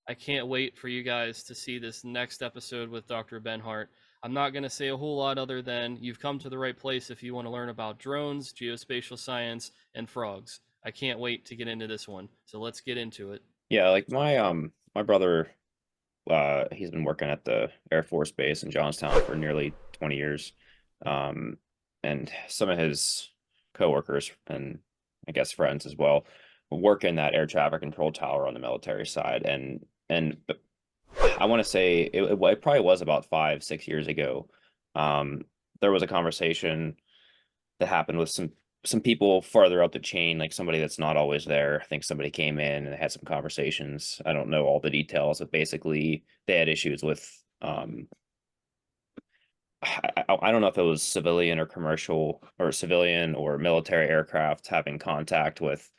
I can't wait for you guys to see this next episode with Dr. Benhart. I'm not going to say a whole lot other than you've come to the right place if you want to learn about drones, geospatial science, and frogs. I can't wait to get into this one. So let's get into it. Yeah, like my brother, he's been working at the Air Force Base in Johnstown for nearly 20 years. Um, and some of his coworkers and I guess friends as well work in that air traffic control tower on the military side. And I want to say it probably was about 5, 6 years ago. Um, there was a conversation that happened with some people farther up the chain, like somebody that's not always there. I think somebody came in and had some conversations. I don't know all the details, but basically they had issues with I don't know if it was civilian or commercial or civilian or military aircraft having contact with,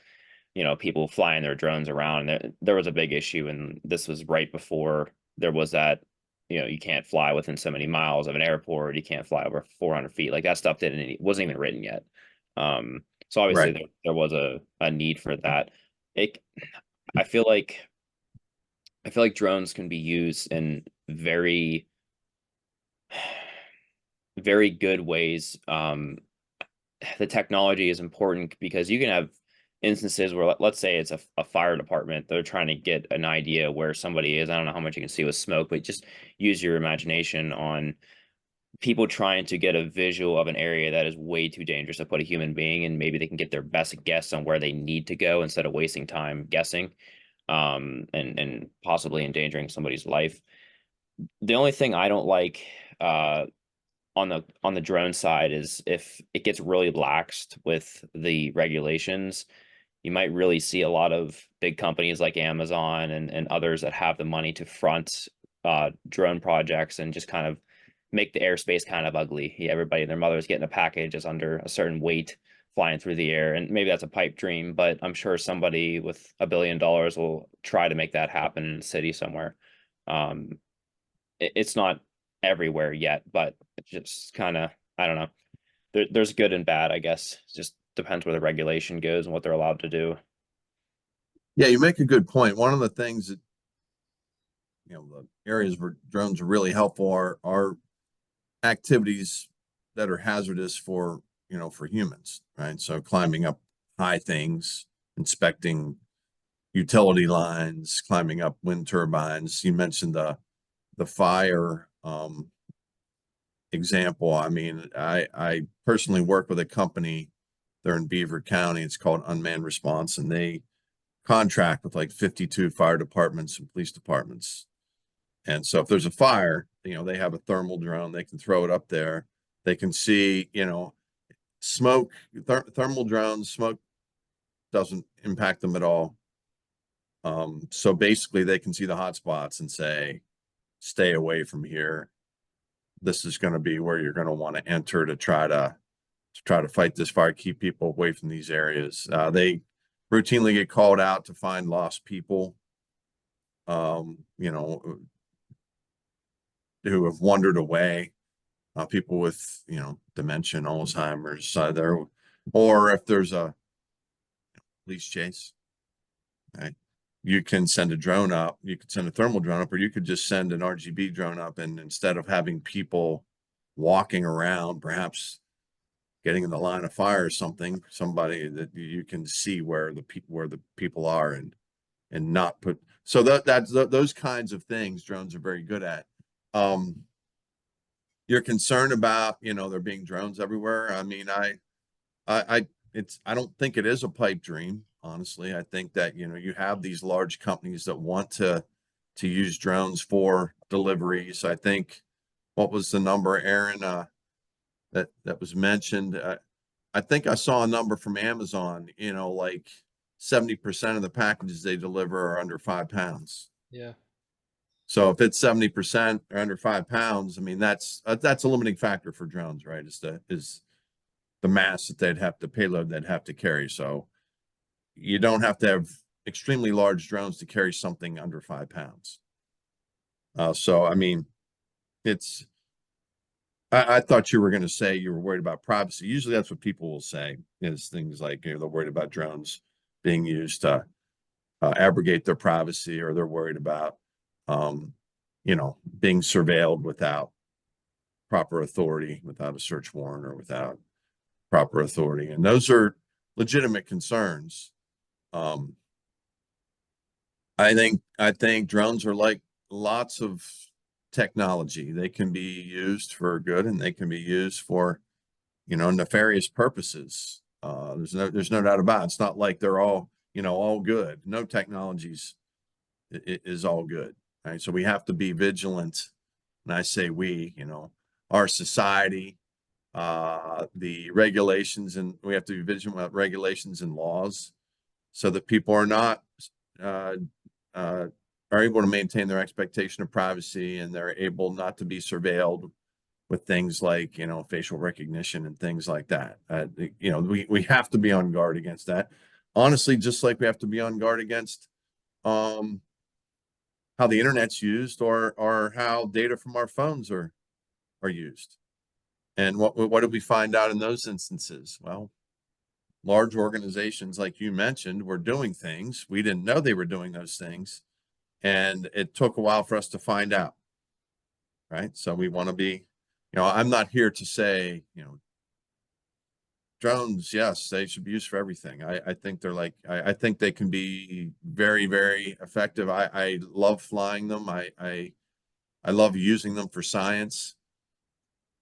people flying their drones around. There was a big issue, and this was right before there was that, you can't fly within so many miles of an airport. You can't fly over 400 feet. Like that stuff wasn't even written yet. So obviously Right. there was a need for that. It, I feel like drones can be used in very, very good ways. The technology is important because you can have instances where let's say it's a fire department, they're trying to get an idea where somebody is. I don't know how much you can see with smoke, but just use your imagination on people trying to get a visual of an area that is way too dangerous to put a human being in. Maybe they can get their best guess on where they need to go instead of wasting time guessing, and possibly endangering somebody's life. The only thing I don't like on the drone side is if it gets really laxed with the regulations, you might really see a lot of big companies like Amazon and others that have the money to front drone projects and just kind of make the airspace kind of ugly. Yeah, everybody and their mother is getting a package that's under a certain weight flying through the air. And maybe that's a pipe dream, but I'm sure somebody with $1 billion will try to make that happen in a city somewhere. Um, it's not everywhere yet, but it's just kind of, I don't know. There's good and bad, I guess. It just depends where the regulation goes and what they're allowed to do. Yeah, you make a good point. One of the things that, the areas where drones are really helpful are activities that are hazardous for humans, right? So climbing up high things, inspecting utility lines, climbing up wind turbines. You mentioned the fire example. I mean, I personally work with a company. They're in Beaver County. It's called Unmanned Response, and they contract with like 52 fire departments and police departments. And so if there's a fire, they have a thermal drone. They can throw it up there. They can see, smoke, thermal drones, smoke doesn't impact them at all. So basically they can see the hot spots and say, stay away from here. This is going to be where you're going to want to enter to try to fight this fire, keep people away from these areas. They routinely get called out to find lost people, who have wandered away, people with, dementia, Alzheimer's, there, or if there's a police chase, right? You can send a drone up, you could send a thermal drone up, or you could just send an RGB drone up. And instead of having people walking around, perhaps getting in the line of fire or something, somebody that you can see where the people are and not put. So that's those kinds of things drones are very good at. You're concerned about, there being drones everywhere. I mean, I don't think it is a pipe dream, honestly. I think that, you have these large companies that want to use drones for deliveries. I think, what was the number, Aaron, that was mentioned? I think I saw a number from Amazon, like 70% of the packages they deliver are under 5 pounds. Yeah. So if it's 70% or under 5 pounds, I mean, that's a limiting factor for drones, right? Is the mass that the payload they'd have to carry. So you don't have to have extremely large drones to carry something under 5 pounds. So, I mean, I thought you were going to say you were worried about privacy. Usually that's what people will say, is things like, they're worried about drones being used to abrogate their privacy, or they're worried about, being surveilled without proper authority, without a search warrant, or without proper authority. And those are legitimate concerns. I think drones are like lots of technology. They can be used for good, and they can be used for, nefarious purposes. There's no doubt about it. It's not like they're all good. No technologies is all good. Right. So we have to be vigilant. And I say our society, the regulations, and we have to be vigilant about regulations and laws, so that people are not are able to maintain their expectation of privacy, and they're able not to be surveilled with things like facial recognition and things like that. We have to be on guard against that. Honestly, just like we have to be on guard against how the internet's used, or how data from our phones are used. And what did we find out in those instances? Well, large organizations, like you mentioned, were doing things. We didn't know they were doing those things, and it took a while for us to find out. Right. So we want to be, I'm not here to say, drones, yes, they should be used for everything. I think I think they can be very, very effective. I love flying them. I love using them for science.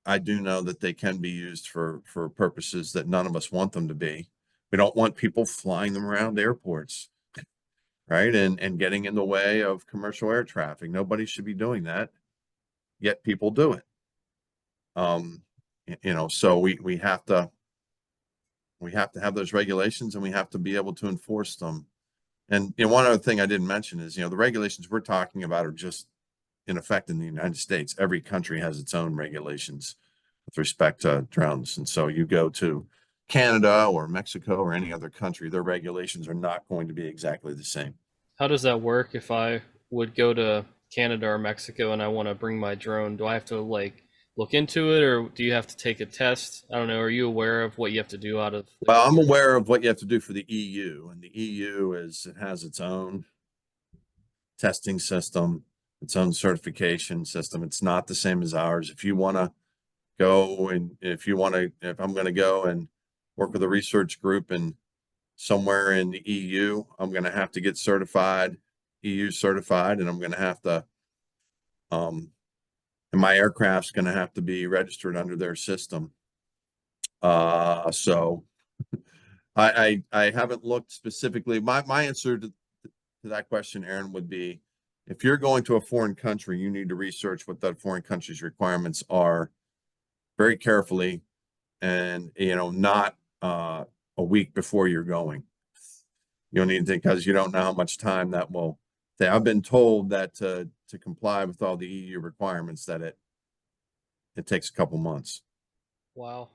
I do know that they can be used for purposes that none of us want them to be. We don't want people flying them around airports, right? And getting in the way of commercial air traffic. Nobody should be doing that, yet people do it. So we have to have those regulations, and we have to be able to enforce them. And one other thing I didn't mention is, the regulations we're talking about are just in effect in the United States. Every country has its own regulations with respect to drones. And so you go to Canada or Mexico or any other country, their regulations are not going to be exactly the same. How does that work if I would go to Canada or Mexico and I want to bring my drone? Do I have to look into it, or do you have to take a test? I don't know. Are you aware of what you have to do out of Well, I'm aware of what you have to do for the EU, and the EU has its own testing system, its own certification system. It's not the same as ours. If I'm going to go and work with a research group and somewhere in the EU, I'm going to have to get certified, EU certified, and I'm going to have to, and my aircraft's going to have to be registered under their system. So I haven't looked specifically. My answer to that question, Aaron, would be, if you're going to a foreign country, you need to research what that foreign country's requirements are very carefully, and not a week before you're going. You don't need to, because you don't know how much time that will take. I've been told that to comply with all the EU requirements, that it takes a couple months. Wow.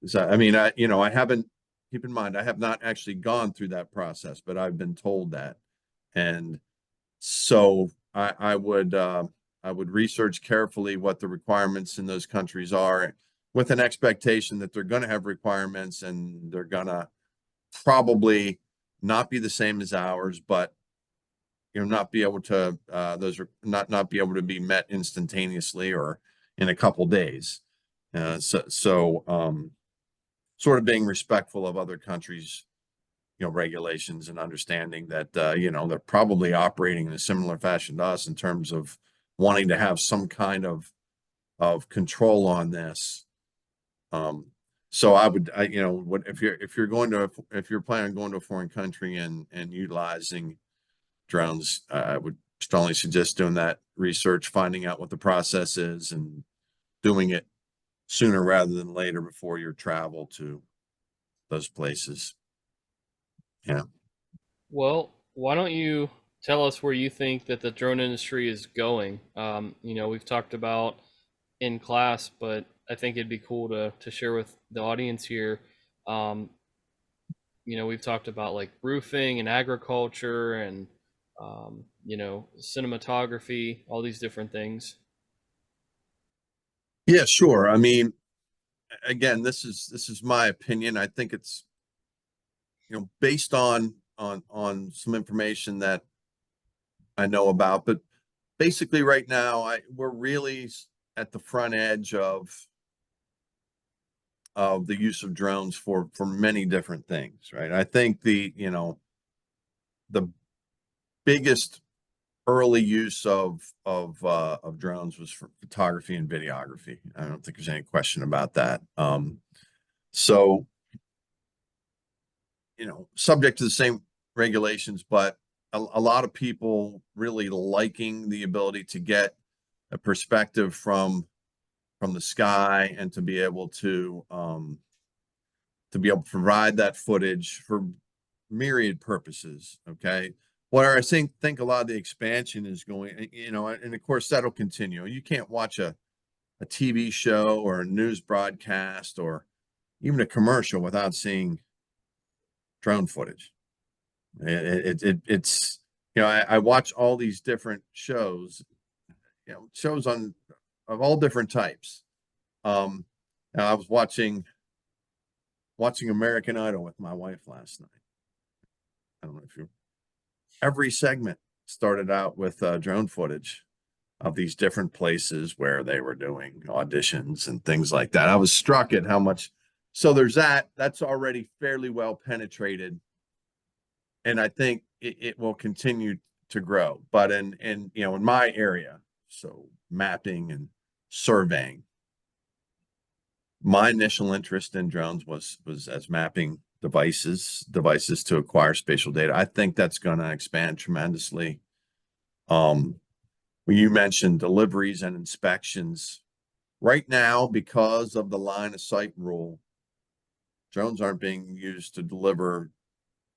So I haven't. Keep in mind, I have not actually gone through that process, but I've been told that. And so I would research carefully what the requirements in those countries are, with an expectation that they're going to have requirements, and they're going to probably not be the same as ours, but not be able to not be able to be met instantaneously or in a couple days. Sort of being respectful of other countries' regulations, and understanding that they're probably operating in a similar fashion to us in terms of wanting to have some kind of control on this. So if you're planning on going to a foreign country and utilizing drones, I would strongly suggest doing that research, finding out what the process is, and doing it sooner rather than later before your travel to those places. Yeah. Well, why don't you tell us where you think that the drone industry is going? We've talked about in class, but I think it'd be cool to share with the audience here. We've talked about like roofing and agriculture and cinematography, all these different things. Yeah, sure. I mean, again, this is my opinion. I think it's based on on some information that I know about, but basically right now we're really at the front edge of the use of drones for many different things, right? I think the biggest early use of drones was for photography and videography. I don't think there's any question about that. So, subject to the same regulations, but a lot of people really liking the ability to get a perspective from the sky and to be able to provide that footage for myriad purposes. Okay. Where I think a lot of the expansion is going, and of course that'll continue. You can't watch a TV show or a news broadcast or even a commercial without seeing drone footage. It's I watch all these different shows, shows of all different types. I was watching American Idol with my wife last night. I don't know if every segment started out with drone footage of these different places where they were doing auditions and things like that. I was struck at how much. So there's that's already fairly well penetrated, and I think it will continue to grow. But in my area, so mapping and surveying, my initial interest in drones was as mapping devices to acquire spatial data. I think that's going to expand tremendously. When you mentioned deliveries and inspections, right now, because of the line of sight rule, drones aren't being used to deliver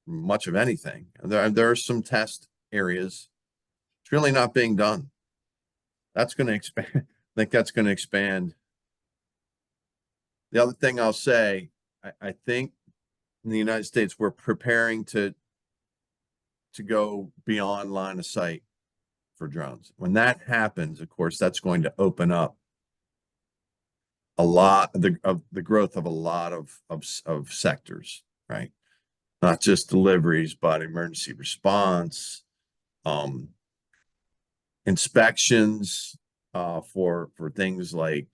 much of anything. There are some test areas. It's really not being done. That's going to expand. I think that's going to expand. The other thing I'll say, I think in the United States, we're preparing to go beyond line of sight for drones. When that happens, of course, that's going to open up a lot of the growth of a lot of sectors, right? Not just deliveries, but emergency response, inspections for things like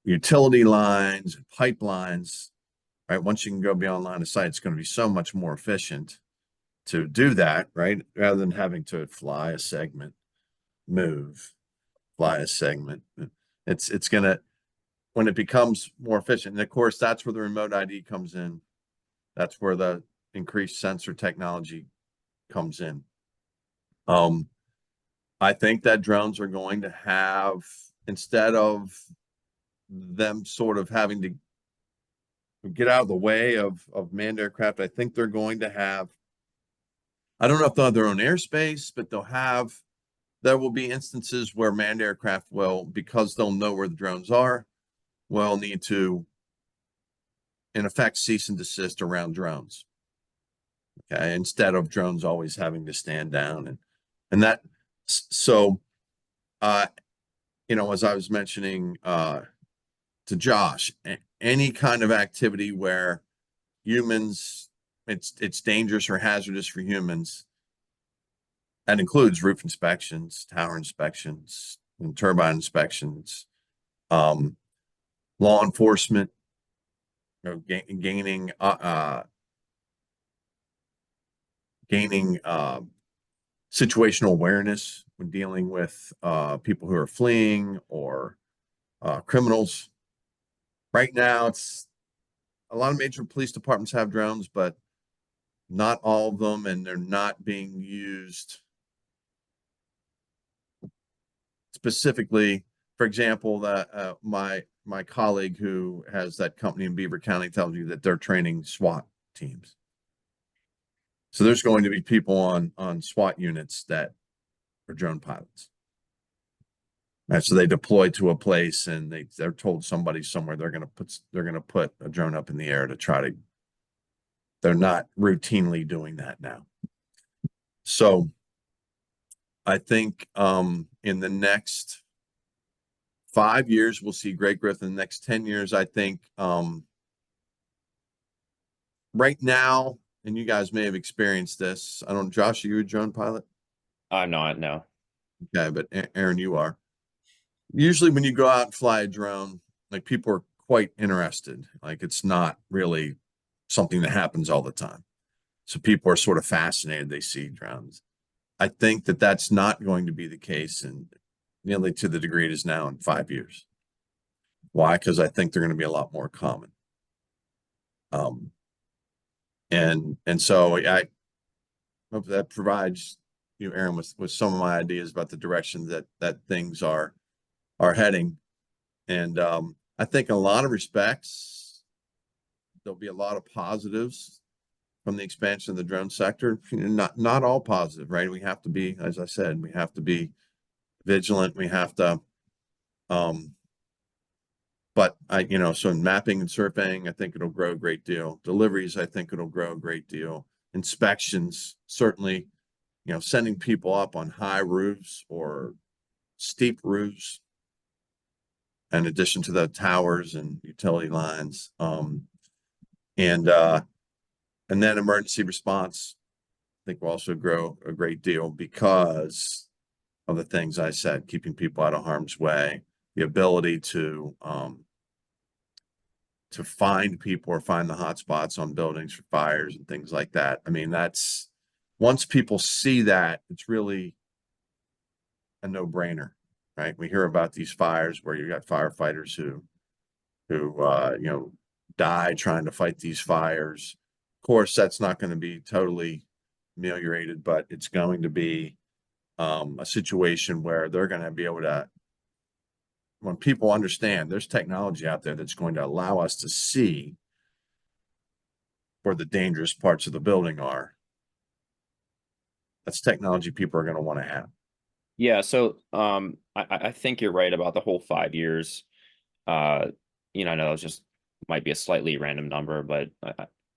utility lines, pipelines, right? Once you can go beyond line of sight, it's going to be so much more efficient to do that, right? Rather than having to fly a segment, fly a segment. It's going to, when it becomes more efficient, and of course, that's where the remote ID comes in. That's where the increased sensor technology comes in. I think that drones are going to have, instead of them sort of having to get out of the way of manned aircraft, I think they're going to have, I don't know if they'll have their own airspace, but there will be instances where manned aircraft will, because they'll know where the drones are, will need to, in effect, cease and desist around drones. Okay, instead of drones always having to stand down and that. So, as I was mentioning to Josh, any kind of activity where humans, it's dangerous or hazardous for humans. That includes roof inspections, tower inspections, and turbine inspections, law enforcement, gaining situational awareness when dealing with people who are fleeing or criminals. Right now, it's a lot of major police departments have drones, but not all of them, and they're not being used specifically. For example, that my colleague who has that company in Beaver County tells you that they're training SWAT teams. So there's going to be people on SWAT units that are drone pilots. And so they deploy to a place and they're told somebody somewhere they're going to put a drone up in the air to try to. They're not routinely doing that now. So I think in the next 5 years, we'll see great growth. In the next 10 years, I think right now, and you guys may have experienced this. I don't, Josh, are you a drone pilot? I'm not, no. Okay, but Aaron, you are. Usually when you go out and fly a drone, like people are quite interested. Like it's not really something that happens all the time. So people are sort of fascinated. They see drones. I think that that's not going to be the case in nearly to the degree it is now in 5 years. Why? Because I think they're going to be a lot more common. And so I hope that provides you, Aaron, with some of my ideas about the direction that things are heading. And I think in a lot of respects, there'll be a lot of positives from the expansion of the drone sector. Not all positive, right? We have to be, as I said, we have to be vigilant. We have to, but so in mapping and surveying, I think it'll grow a great deal. Deliveries, I think it'll grow a great deal. Inspections, certainly, sending people up on high roofs or steep roofs, in addition to the towers and utility lines. And then emergency response, I think will also grow a great deal because of the things I said, keeping people out of harm's way, the ability to find people or find the hot spots on buildings for fires and things like that. I mean, that's once people see that, it's really a no-brainer, right? We hear about these fires where you got firefighters who die trying to fight these fires. Of course, that's not going to be totally ameliorated, but it's going to be a situation where they're going to be able to, when people understand there's technology out there that's going to allow us to see where the dangerous parts of the building are. That's technology people are going to want to have. Yeah, so I think you're right about the whole 5 years. I know it's just might be a slightly random number, but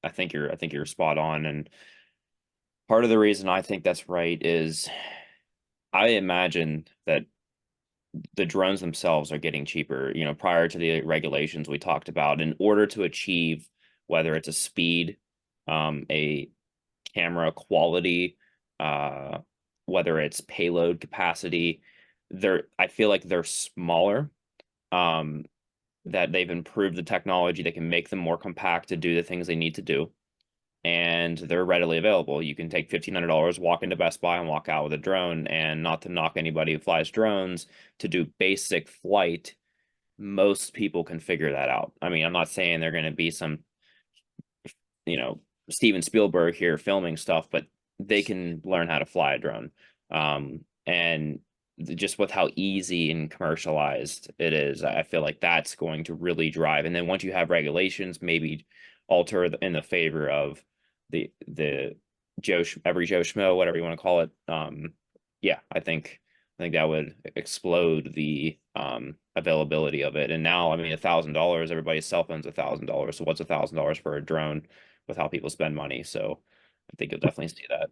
I think you're spot on. And part of the reason I think that's right is I imagine that the drones themselves are getting cheaper. Prior to the regulations we talked about, in order to achieve whether it's a speed, a camera quality, whether it's payload capacity, I feel like they're smaller. That they've improved the technology that can make them more compact to do the things they need to do. And they're readily available. You can take $1,500, walk into Best Buy and walk out with a drone. And not to knock anybody who flies drones, to do basic flight, most people can figure that out. I mean, I'm not saying they're going to be some, Steven Spielberg here filming stuff, but they can learn how to fly a drone. And just with how easy and commercialized it is, I feel like that's going to really drive. And then once you have regulations, maybe alter in the favor of the every Joe Schmo, whatever you want to call it. Yeah, I think that would explode the availability of it. And now, I mean, $1,000, everybody's cell phone's $1,000. So what's $1,000 for a drone with how people spend money? So I think you'll definitely see that.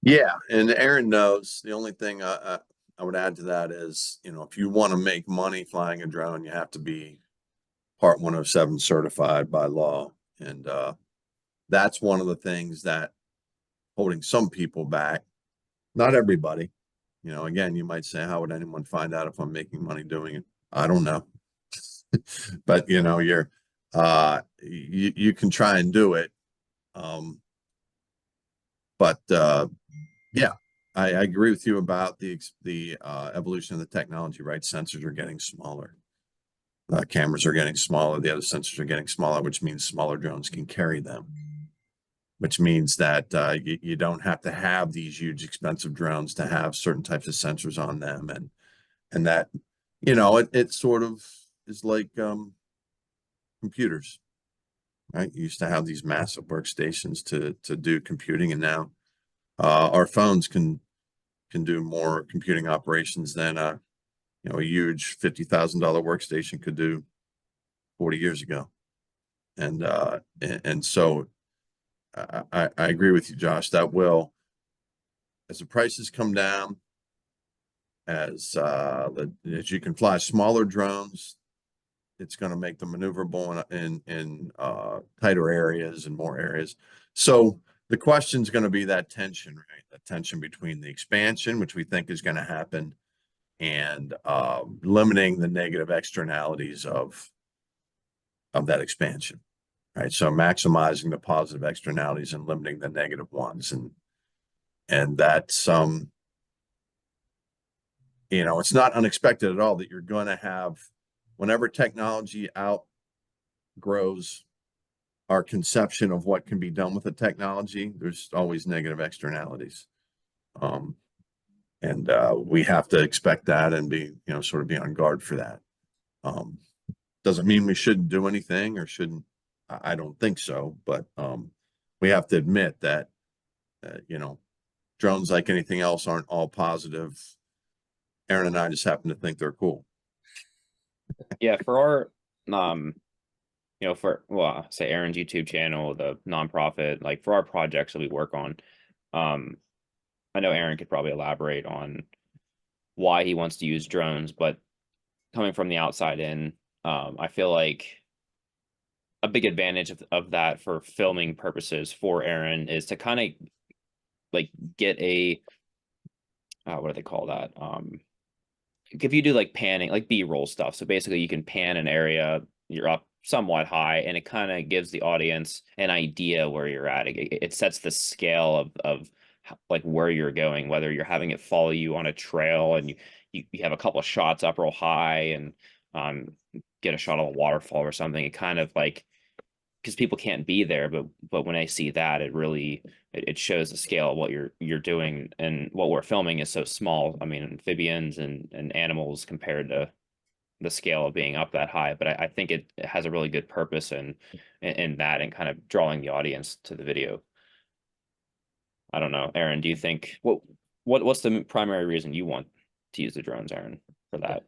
Yeah, and Aaron knows. The only thing I would add to that is, if you want to make money flying a drone, you have to be Part 107 certified by law. And that's one of the things that holding some people back. Not everybody. Again, you might say, how would anyone find out if I'm making money doing it? I don't know. But you can try and do it. But yeah, I agree with you about the evolution of the technology, right? Sensors are getting smaller. Cameras are getting smaller. The other sensors are getting smaller, which means smaller drones can carry them, which means that you don't have to have these huge, expensive drones to have certain types of sensors on them. And that, it sort of is like computers, right? You used to have these massive workstations to do computing, and now our phones can do more computing operations than a huge $50,000 workstation could do 40 years ago. And so I agree with you, Josh. That will, as the prices come down, as you can fly smaller drones, It's going to make them maneuverable in tighter areas and more areas. So the question is going to be that tension, right? That tension between the expansion, which we think is going to happen, and limiting the negative externalities of that expansion, right? So maximizing the positive externalities and limiting the negative ones, and that's it's not unexpected at all that you're going to have, whenever technology outgrows our conception of what can be done with the technology, there's always negative externalities. And we have to expect that and be, sort of be on guard for that. Doesn't mean we shouldn't do anything or shouldn't. I don't think so, but we have to admit that, drones, like anything else, aren't all positive. Aaron and I just happen to think they're cool. Yeah, for our say Aaron's YouTube channel, the nonprofit, like for our projects that we work on, I know Aaron could probably elaborate on why he wants to use drones, but coming from the outside in, I feel like a big advantage of that for filming purposes for Aaron is to kind of like get a what do they call that? If you do like panning, like B-roll stuff, so basically you can pan an area, you're up somewhat high, and it kind of gives the audience an idea where you're at. It sets the scale of like where you're going, whether you're having it follow you on a trail and you have a couple of shots up real high and get a shot of a waterfall or something. It kind of like, because people can't be there, but when I see that, it really it shows the scale of what you're doing, and what we're filming is so small. I mean, amphibians and animals compared to the scale of being up that high. But I think it has a really good purpose in that, and kind of drawing the audience to the video. I don't know, Aaron, do you think what's the primary reason you want to use the drones, Aaron, for that?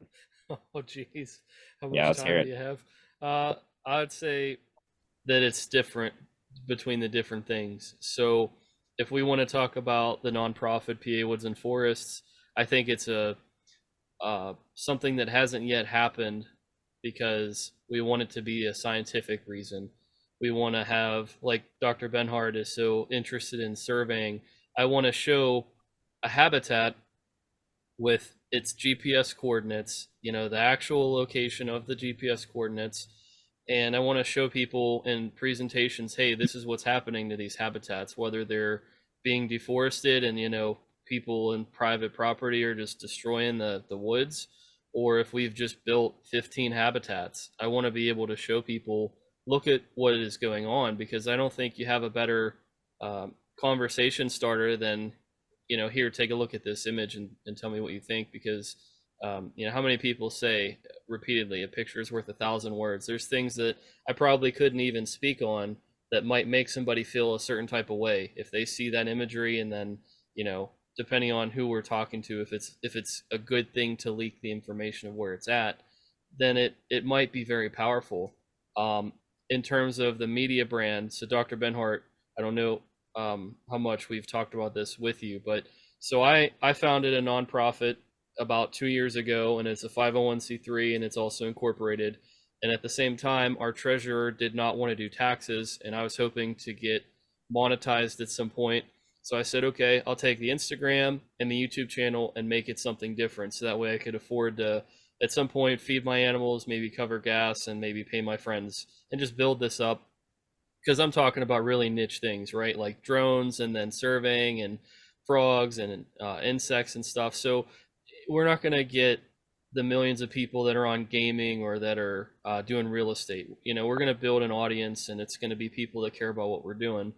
Oh, geez. How Yeah, much let's hear time do it. you have? I'd say that it's different between the different things. So if we want to talk about the nonprofit PA Woods and Forests, I think it's a something that hasn't yet happened because we want it to be a scientific reason. We want to have, like Dr. Benhart is so interested in surveying, I want to show a habitat with its GPS coordinates, the actual location of the GPS coordinates. And I want to show people in presentations, hey, this is what's happening to these habitats, whether they're being deforested and, people in private property are just destroying the woods, or if we've just built 15 habitats. I want to be able to show people, look at what is going on, because I don't think you have a better conversation starter than, here, take a look at this image and tell me what you think, because how many people say repeatedly, a picture is worth 1,000 words. There's things that I probably couldn't even speak on that might make somebody feel a certain type of way if they see that imagery, and then, depending on who we're talking to, if it's a good thing to leak the information of where it's at, then it might be very powerful. In terms of the media brand, so Dr. Benhart, I don't know how much we've talked about this with you, but so I founded a nonprofit about 2 years ago, and it's a 501c3, and it's also incorporated. And at the same time, our treasurer did not want to do taxes, and I was hoping to get monetized at some point. So I said, okay, I'll take the Instagram and the YouTube channel and make it something different, so that way I could afford to, at some point, feed my animals, maybe cover gas, and maybe pay my friends, and just build this up. Because I'm talking about really niche things, right? Like drones, and then surveying, and frogs, and insects and stuff. So we're not going to get the millions of people that are on gaming or that are doing real estate. We're going to build an audience, and it's going to be people that care about what we're doing.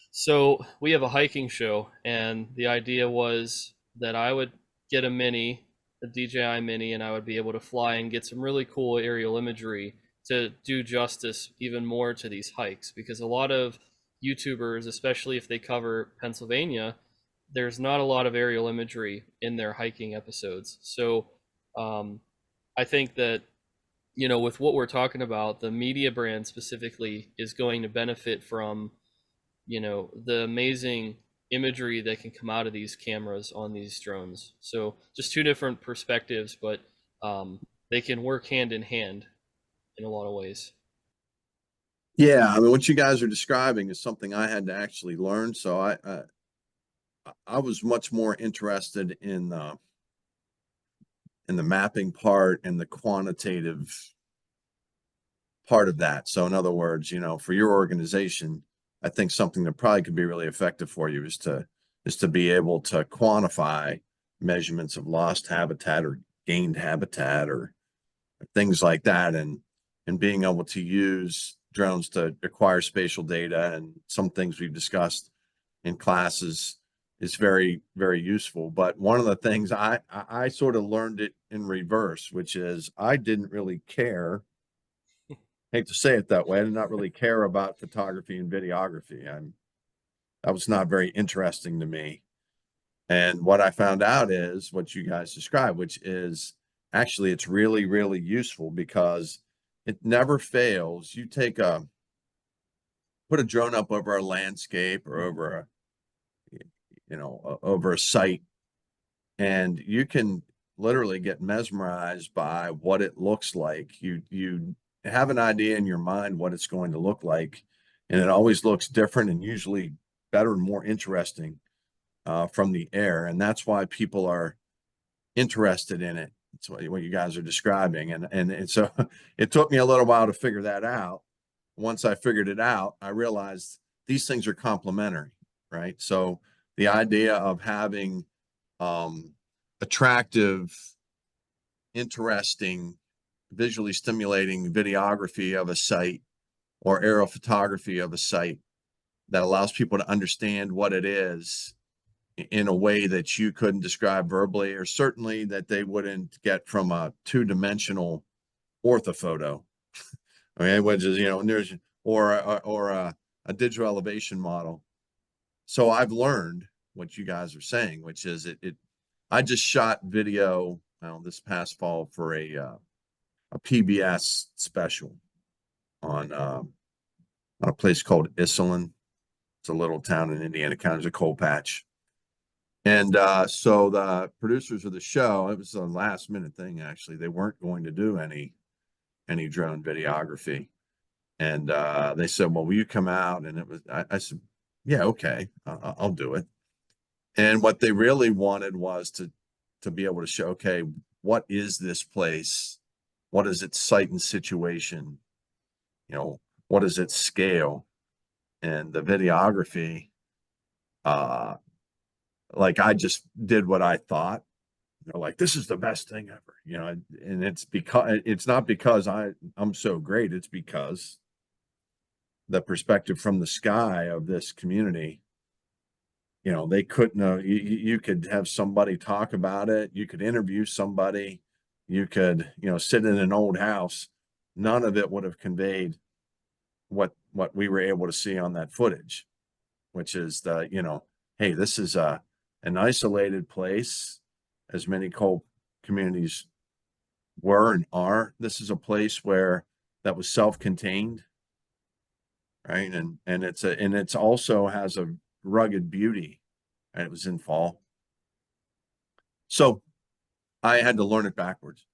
So we have a hiking show, and the idea was that I would get a DJI Mini, and I would be able to fly and get some really cool aerial imagery to do justice even more to these hikes, because a lot of YouTubers, especially if they cover Pennsylvania, there's not a lot of aerial imagery in their hiking episodes. So I think that, with what we're talking about, the media brand specifically is going to benefit from, the amazing imagery that can come out of these cameras on these drones. So just two different perspectives, but they can work hand in hand. in a lot of ways. Yeah, I mean, what you guys are describing is something I had to actually learn. So I was much more interested in the mapping part and the quantitative part of that. So in other words, for your organization, I think something that probably could be really effective for you is to be able to quantify measurements of lost habitat or gained habitat or things like that, and being able to use drones to acquire spatial data and some things we've discussed in classes is very, very useful. But one of the things I sort of learned it in reverse, which is I didn't really care. Hate to say it that way. I did not really care about photography and videography. That was not very interesting to me. And what I found out is what you guys described, which is actually it's really, really useful because it never fails. You put a drone up over a landscape or over over a site, and you can literally get mesmerized by what it looks like. You have an idea in your mind what it's going to look like, and it always looks different and usually better and more interesting from the air. And that's why people are interested in it. That's what you guys are describing. And so it took me a little while to figure that out. Once I figured it out, I realized these things are complementary, right? So the idea of having attractive, interesting, visually stimulating videography of a site or aerial photography of a site that allows people to understand what it is in a way that you couldn't describe verbally, or certainly that they wouldn't get from a two-dimensional orthophoto. I mean, which is, there's or a digital elevation model. So I've learned what you guys are saying, which is I just shot video this past fall for a PBS special on a place called Iselin. It's a little town in Indiana County. It's a coal patch. And so the producers of the show, it was a last minute thing, actually. They weren't going to do any drone videography. And they said, well, will you come out? And I said, yeah, okay, I'll do it. And what they really wanted was to be able to show, okay, what is this place? What is its site and situation? What is its scale? And the videography, like I just did what I thought, like this is the best thing ever, and it's not because I'm so great. It's because the perspective from the sky of this community, they couldn't you could have somebody talk about it. You could interview somebody. You could, sit in an old house. None of it would have conveyed what we were able to see on that footage, which is hey, this is an isolated place, as many coal communities were and are. This is a place that was self-contained, right? And it's also has a rugged beauty. And it was in fall. So I had to learn it backwards.